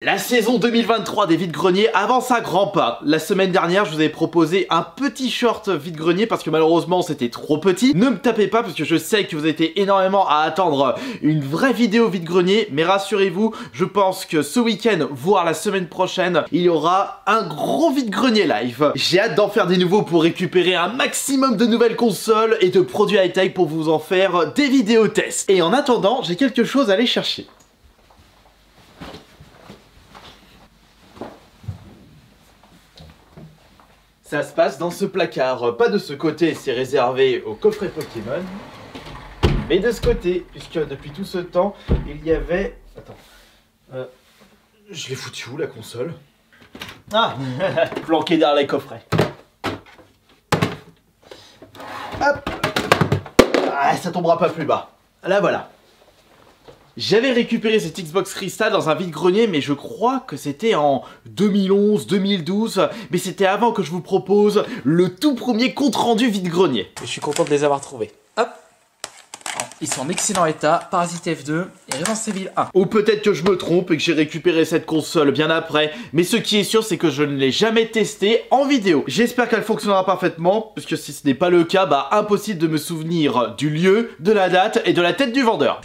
La saison 2023 des vide-greniers avance à grands pas. La semaine dernière, je vous avais proposé un petit short vide-grenier parce que malheureusement c'était trop petit. Ne me tapez pas parce que je sais que vous avez été énormément à attendre une vraie vidéo vide-grenier. Mais rassurez-vous, je pense que ce week-end, voire la semaine prochaine, il y aura un gros vide-grenier live. J'ai hâte d'en faire des nouveaux pour récupérer un maximum de nouvelles consoles et de produits high-tech pour vous en faire des vidéos tests. Et en attendant, j'ai quelque chose à aller chercher. Ça se passe dans ce placard, pas de ce côté, c'est réservé au coffret Pokémon, mais de ce côté, puisque depuis tout ce temps, il y avait... Attends, je l'ai foutu où la console? Ah, planqué derrière les coffrets. Hop, ah, ça tombera pas plus bas. Là voilà. J'avais récupéré cette Xbox Crystal dans un vide-grenier, mais je crois que c'était en 2011-2012, mais c'était avant que je vous propose le tout premier compte-rendu vide-grenier. Je suis content de les avoir trouvés. Hop. Ils sont en excellent état, Parasite F2 et Resident Evil 1. Ou peut-être que je me trompe et que j'ai récupéré cette console bien après, mais ce qui est sûr c'est que je ne l'ai jamais testée en vidéo. J'espère qu'elle fonctionnera parfaitement, puisque si ce n'est pas le cas, bah impossible de me souvenir du lieu, de la date et de la tête du vendeur.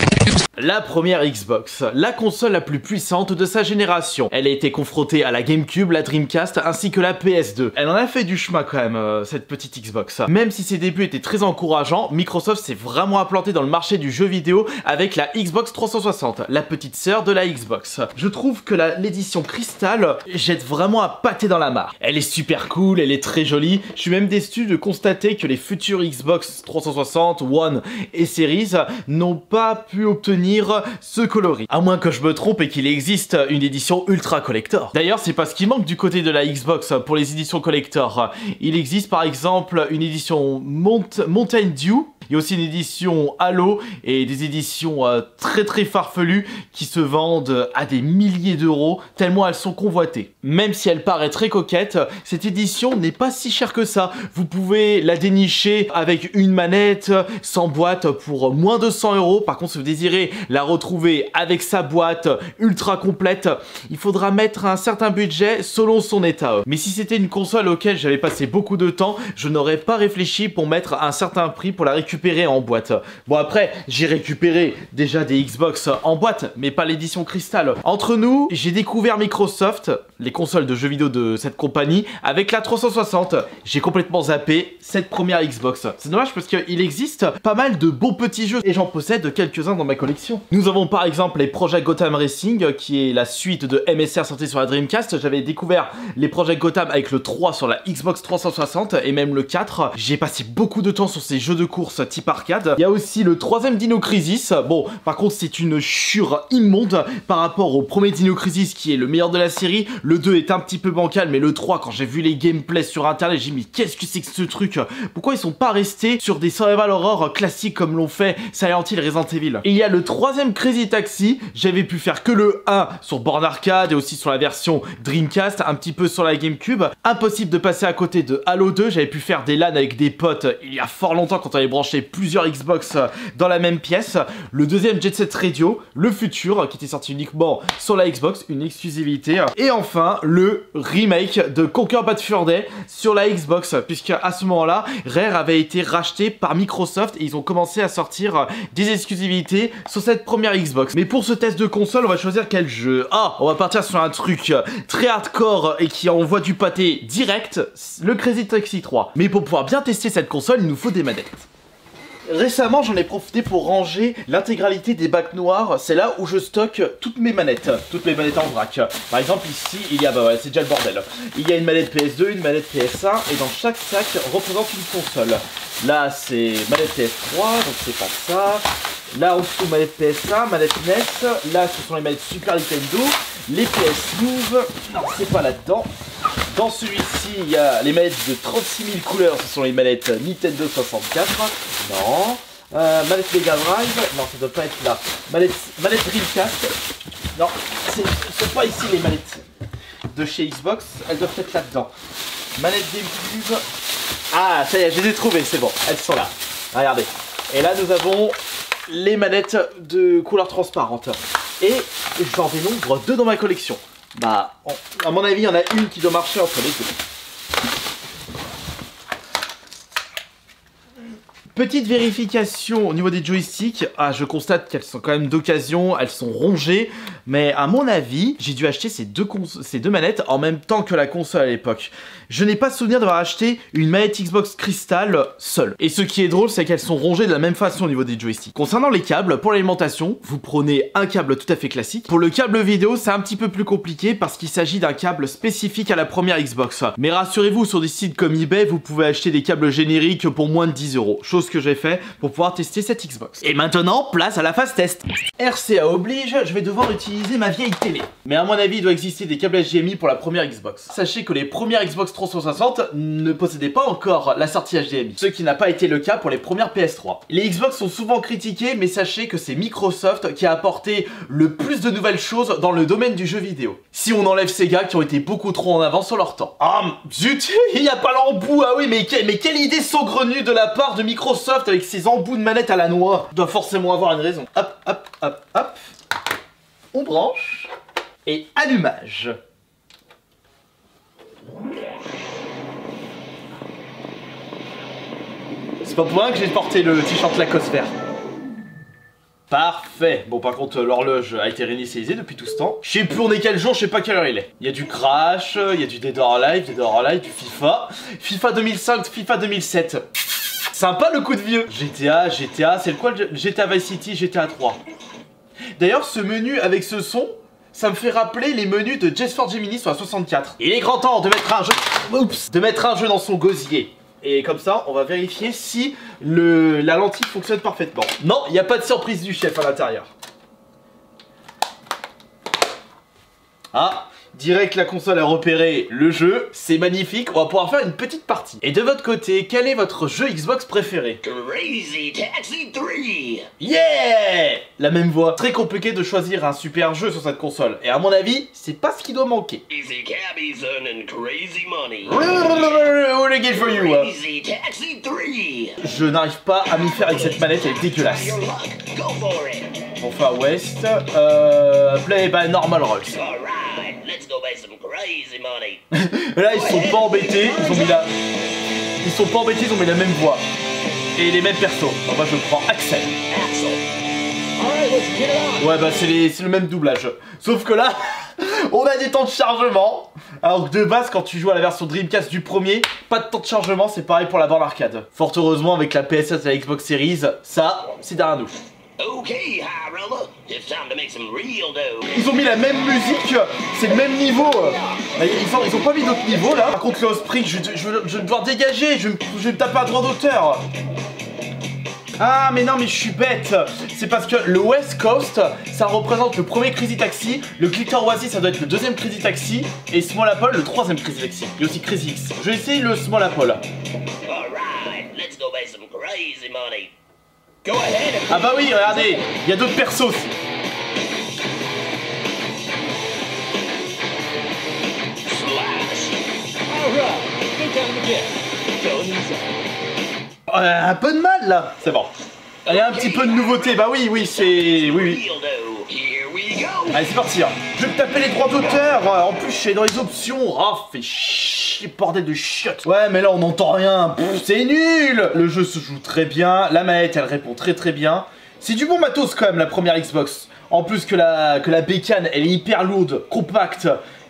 La première Xbox, la console la plus puissante de sa génération. Elle a été confrontée à la GameCube, la Dreamcast ainsi que la PS2. Elle en a fait du chemin quand même, cette petite Xbox. Même si ses débuts étaient très encourageants, Microsoft s'est vraiment implanté dans le marché du jeu vidéo avec la Xbox 360, la petite sœur de la Xbox. Je trouve que l'édition Crystal jette vraiment à pâté dans la mare. Elle est super cool, elle est très jolie. Je suis même déçu de constater que les futures Xbox 360, One et Series n'ont pas pu obtenir ce coloris. À moins que je me trompe et qu'il existe une édition ultra collector. D'ailleurs, c'est pas ce qui manque du côté de la Xbox pour les éditions collector. Il existe par exemple une édition Mountain Dew. Il y a aussi une édition Halo et des éditions très farfelues qui se vendent à des milliers d'euros tellement elles sont convoitées. Même si elle paraît très coquette, cette édition n'est pas si chère que ça. Vous pouvez la dénicher avec une manette sans boîte pour moins de 100 euros. Par contre, si vous désirez la retrouver avec sa boîte ultra complète, il faudra mettre un certain budget selon son état. Mais si c'était une console auquel j'avais passé beaucoup de temps, je n'aurais pas réfléchi pour mettre un certain prix pour la récupérer en boîte. Bon après, j'ai récupéré déjà des Xbox en boîte, mais pas l'édition Crystal. Entre nous, j'ai découvert Microsoft, les consoles de jeux vidéo de cette compagnie, avec la 360. J'ai complètement zappé cette première Xbox. C'est dommage parce qu'il existe pas mal de bons petits jeux et j'en possède quelques-uns dans ma collection. Nous avons par exemple les Project Gotham Racing, qui est la suite de MSR sorti sur la Dreamcast. J'avais découvert les Project Gotham avec le 3 sur la Xbox 360 et même le 4. J'ai passé beaucoup de temps sur ces jeux de course type arcade. Il y a aussi le troisième Dino Crisis. Bon, par contre, c'est une chure immonde par rapport au premier Dino Crisis qui est le meilleur de la série. Le 2 est un petit peu bancal, mais le 3, quand j'ai vu les gameplays sur internet, j'ai dit mais qu'est-ce que c'est que ce truc? Pourquoi ils sont pas restés sur des survival horror classiques comme l'ont fait Silent Hill et Resident Evil? Et il y a le troisième Crazy Taxi. J'avais pu faire que le 1 sur borne arcade et aussi sur la version Dreamcast, un petit peu sur la GameCube. Impossible de passer à côté de Halo 2. J'avais pu faire des LAN avec des potes il y a fort longtemps quand on avait branché plusieurs Xbox dans la même pièce. Le deuxième Jet Set Radio, le futur, qui était sorti uniquement sur la Xbox, une exclusivité. Et enfin, le remake de Conquer Bad Fur Day sur la Xbox, puisque à ce moment-là, Rare avait été racheté par Microsoft et ils ont commencé à sortir des exclusivités sur cette première Xbox. Mais pour ce test de console, on va choisir quel jeu. Ah, on va partir sur un truc très hardcore et qui envoie du pâté direct, le Crazy Taxi 3. Mais pour pouvoir bien tester cette console, il nous faut des manettes. Récemment, j'en ai profité pour ranger l'intégralité des bacs noirs. C'est là où je stocke toutes mes manettes en vrac. Par exemple, ici, il y a, bah ouais, c'est déjà le bordel. Il y a une manette PS2, une manette PS1, et dans chaque sac représente une console. Là, c'est manette PS3, donc c'est pas ça. Là, en dessous, manette PS1, manette NES. Là, ce sont les manettes Super Nintendo. Les PS Move, non, c'est pas là-dedans. Dans celui-ci, il y a les manettes de 36 000 couleurs, ce sont les manettes Nintendo 64. Non. Manette Mega Drive, non, ça doit pas être là. Manette Dreamcast, non, ce sont pas ici les manettes de chez Xbox, elles doivent être là-dedans. Manette GameCube, ah, ça y est, je les ai trouvées, c'est bon, elles sont là. Regardez. Et là, nous avons les manettes de couleur transparente. Et j'en dénombre deux dans ma collection. Bah, à mon avis, il y en a une qui doit marcher entre les deux. Petite vérification au niveau des joysticks. Ah, je constate qu'elles sont quand même d'occasion, elles sont rongées. Mais à mon avis, j'ai dû acheter ces deux manettes en même temps que la console à l'époque. Je n'ai pas souvenir d'avoir acheté une manette Xbox Crystal seule. Et ce qui est drôle, c'est qu'elles sont rongées de la même façon au niveau des joysticks. Concernant les câbles, pour l'alimentation, vous prenez un câble tout à fait classique. Pour le câble vidéo, c'est un petit peu plus compliqué parce qu'il s'agit d'un câble spécifique à la première Xbox. Mais rassurez-vous, sur des sites comme eBay, vous pouvez acheter des câbles génériques pour moins de 10 €. Chose que j'ai fait pour pouvoir tester cette Xbox. Et maintenant, place à la phase test. RCA oblige, je vais devoir utiliser ma vieille télé. Mais à mon avis, il doit exister des câbles HDMI pour la première Xbox. Sachez que les premières Xbox 360 ne possédaient pas encore la sortie HDMI, ce qui n'a pas été le cas pour les premières PS3. Les Xbox sont souvent critiquées, mais sachez que c'est Microsoft qui a apporté le plus de nouvelles choses dans le domaine du jeu vidéo. Si on enlève Sega qui ont été beaucoup trop en avance sur leur temps. Ah zut, il n'y a pas l'embout. Ah oui, mais quelle idée saugrenue de la part de Microsoft avec ses embouts de manette à la noix. Doit forcément avoir une raison. Hop, hop, hop, hop. On branche. Et allumage. C'est pas pour rien que j'ai porté le t-shirt Lacoste vert. Parfait. Bon, par contre, l'horloge a été réinitialisée depuis tout ce temps. Je sais plus on est quel jour, je sais pas quelle heure il est. Il y a du Crash, il y a du Dead or Alive, du FIFA. FIFA 2005, FIFA 2007. Sympa le coup de vieux. GTA, c'est quoi le GTA Vice City, GTA 3. D'ailleurs, ce menu avec ce son, ça me fait rappeler les menus de Just for Gemini sur la 64. Il est grand temps de mettre un jeu dans son gosier. Et comme ça, on va vérifier si la lentille fonctionne parfaitement. Non, il n'y a pas de surprise du chef à l'intérieur. Ah, direct la console a repéré le jeu, c'est magnifique, on va pouvoir faire une petite partie. Et de votre côté, quel est votre jeu Xbox préféré? Crazy Taxi 3. Yeah! La même voix. Très compliqué de choisir un super jeu sur cette console. Et à mon avis, c'est pas ce qui doit manquer. Easy cabbies earning crazy money. What a game for you? Crazy Taxi 3. Je n'arrive pas à m'y faire avec cette manette, elle est dégueulasse. Your luck, go for it. On fait à West. Play by Normal Rolls. Alright, let's go buy some crazy money. Là, ils sont pas embêtés, ils ont mis la... Ils sont pas embêtés, ils ont mis la même voix. Et les mêmes persos. Alors moi, je prends Axel. Axel. Alright, let's get it on. Ouais, bah c'est le même doublage. Sauf que là, on a des temps de chargement. Alors que de base, quand tu joues à la version Dreamcast du premier, pas de temps de chargement, c'est pareil pour la borne arcade. Fort heureusement, avec la PS4 et la Xbox Series, ça, c'est derrière nous. Okay, high roller, it's time to make some real dough. Ils ont mis la même musique, c'est le même niveau. Ils ont pas mis d'autres niveaux là. Par contre, le Osprey, je vais devoir dégager, je vais me taper un droit d'auteur. Ah mais non mais je suis bête. C'est parce que le West Coast, ça représente le premier Crazy Taxi, le Glitter Oasis ça doit être le deuxième Crazy Taxi, et Small Apple le troisième Crazy Taxi. Il y a aussi Crazy X. Je vais essayer le Small Apple. Alright, let's go buy some crazy money. Go ahead. Ah bah oui, regardez, il y a d'autres persos aussi. Slash. Alright, good time to get. Go inside. Un peu de mal là. C'est bon. Allez, un petit peu de nouveauté. Bah oui, c'est... Oui. Real dough. Here we go. Allez, c'est parti. Je vais me taper les droits d'auteur. En plus, je suis dans les options. Ah, fait chier, bordel de chiottes. Ouais, mais là, on n'entend rien. C'est nul. Le jeu se joue très bien. La manette, elle répond très bien. C'est du bon matos quand même, la première Xbox. En plus que la bécane, elle est hyper lourde, compacte,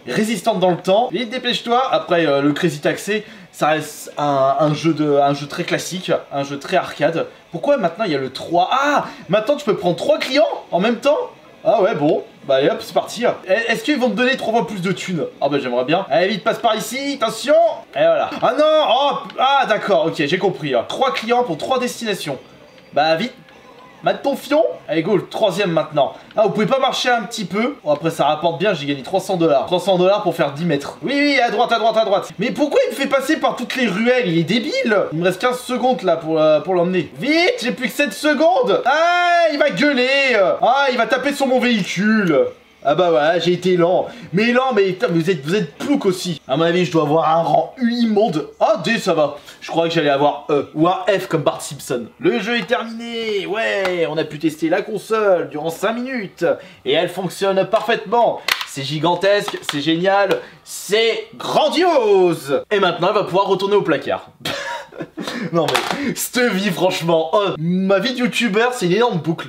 résistante dans le temps. Vite, dépêche-toi. Après, le Crazy Taxi, ça reste un jeu très classique, un jeu très arcade. Pourquoi maintenant il y a le 3? Ah, maintenant tu peux prendre 3 clients en même temps? Ah ouais, bon, bah allez hop, c'est parti. Est-ce qu'ils vont te donner 3 fois plus de thunes? Ah bah j'aimerais bien. Allez, vite, passe par ici, attention. Et voilà. Ah non, oh, ah d'accord, ok, j'ai compris. 3 clients pour 3 destinations. Bah vite. Mate ton fion. Allez go, le troisième maintenant. Ah, vous pouvez pas marcher un petit peu? Bon, après ça rapporte bien, j'ai gagné 300 $. 300 $ pour faire 10 mètres. Oui, à droite. Mais pourquoi il me fait passer par toutes les ruelles? Il est débile. Il me reste 15 secondes là pour l'emmener. Vite, j'ai plus que 7 secondes. Ah, il va gueuler. Ah, il va taper sur mon véhicule. Ah bah voilà, j'ai été lent. Mais putain, vous êtes plouc aussi. À mon avis, je dois avoir un rang immonde. Ah, D, ça va. Je crois que j'allais avoir E ou un F comme Bart Simpson. Le jeu est terminé. Ouais, on a pu tester la console durant 5 minutes. Et elle fonctionne parfaitement. C'est gigantesque, c'est génial, c'est grandiose. Et maintenant, elle va pouvoir retourner au placard. Non mais, cette vie franchement, ma vie de youtubeur c'est une énorme boucle.